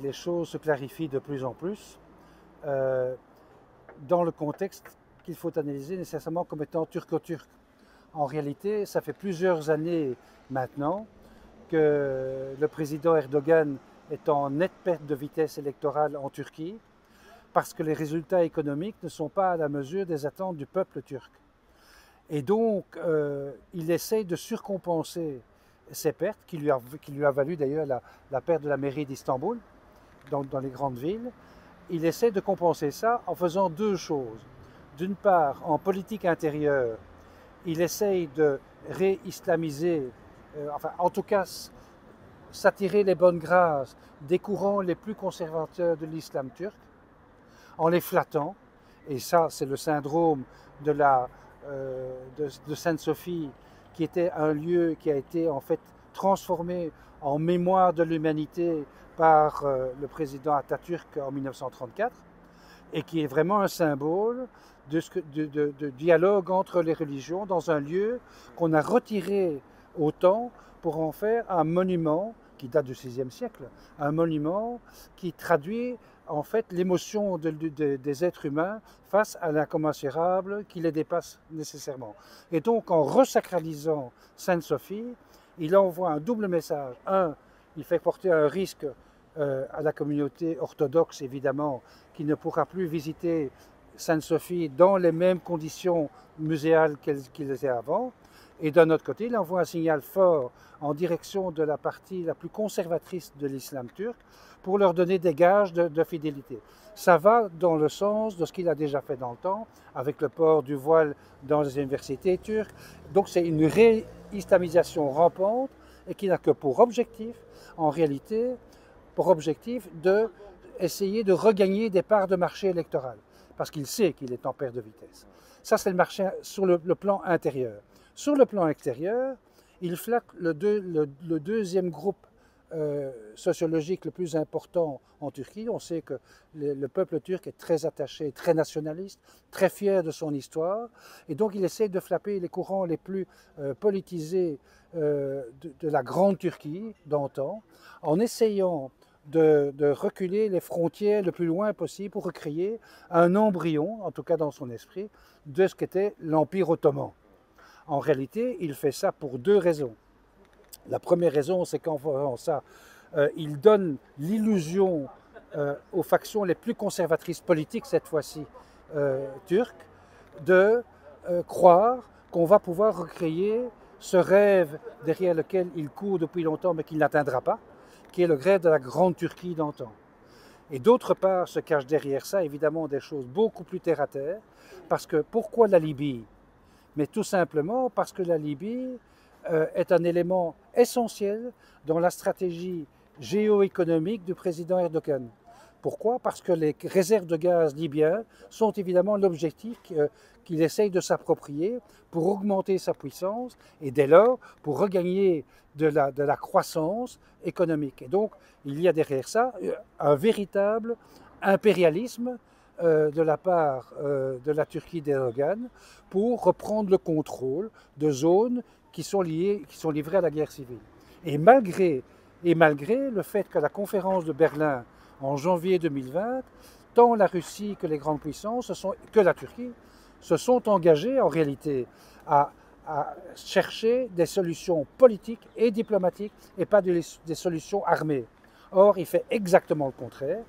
les choses se clarifient de plus en plus dans le contexte qu'il faut analyser nécessairement comme étant turco-turc. En réalité, ça fait plusieurs années maintenant que le président Erdogan est en nette perte de vitesse électorale en Turquie parce que les résultats économiques ne sont pas à la mesure des attentes du peuple turc. Et donc, il essaye de surcompenser ces pertes, qui lui a valu d'ailleurs la perte de la mairie d'Istanbul, dans les grandes villes. Il essaie de compenser ça en faisant deux choses. D'une part, en politique intérieure, il essaye de réislamiser, enfin en tout cas s'attirer les bonnes grâces des courants les plus conservateurs de l'islam turc, en les flattant. Et ça, c'est le syndrome de Sainte-Sophie, qui était un lieu qui a été en fait transformé en mémoire de l'humanité par le président Atatürk en 1934, et qui est vraiment un symbole de dialogue entre les religions dans un lieu qu'on a retiré au temps pour en faire un monument qui date du VIe siècle, un monument qui traduit en fait l'émotion des êtres humains face à l'incommensurable qui les dépasse nécessairement. Et donc en resacralisant Sainte-Sophie, il envoie un double message. Un, il fait porter un risque à la communauté orthodoxe, évidemment, qui ne pourra plus visiter Sainte-Sophie dans les mêmes conditions muséales qu'il était avant. Et d'un autre côté, il envoie un signal fort en direction de la partie la plus conservatrice de l'islam turc pour leur donner des gages de fidélité. Ça va dans le sens de ce qu'il a déjà fait dans le temps, avec le port du voile dans les universités turques. Donc c'est une réislamisation rampante et qui n'a que pour objectif, en réalité, pour objectif d'essayer de regagner des parts de marché électoral, parce qu'il sait qu'il est en perte de vitesse. Ça, c'est le marché sur le plan intérieur. Sur le plan extérieur, il flatte le deuxième groupe sociologique le plus important en Turquie. On sait que le peuple turc est très attaché, très nationaliste, très fier de son histoire, et donc il essaie de flapper les courants les plus politisés de la grande Turquie d'antan, en essayant de reculer les frontières le plus loin possible pour recréer un embryon, en tout cas dans son esprit, de ce qu'était l'Empire ottoman. En réalité, il fait ça pour deux raisons. La première raison, c'est qu'en faisant ça, il donne l'illusion aux factions les plus conservatrices politiques, cette fois-ci turques, de croire qu'on va pouvoir recréer ce rêve derrière lequel il court depuis longtemps mais qu'il n'atteindra pas, qui est le rêve de la grande Turquie d'antan. Et d'autre part, se cache derrière ça évidemment des choses beaucoup plus terre à terre, parce que pourquoi la Libye ? Mais tout simplement parce que la Libye est un élément essentiel dans la stratégie géoéconomique du président Erdogan. Pourquoi ? Parce que les réserves de gaz libyens sont évidemment l'objectif qu'il essaye de s'approprier pour augmenter sa puissance et dès lors pour regagner de la croissance économique. Et donc il y a derrière ça un véritable impérialisme de la part de la Turquie d'Erdogan pour reprendre le contrôle de zones qui sont livrées à la guerre civile. Et malgré le fait que la conférence de Berlin en janvier 2020, tant la Russie que les grandes puissances, que la Turquie, se sont engagés en réalité à chercher des solutions politiques et diplomatiques et pas des solutions armées. Or, il fait exactement le contraire.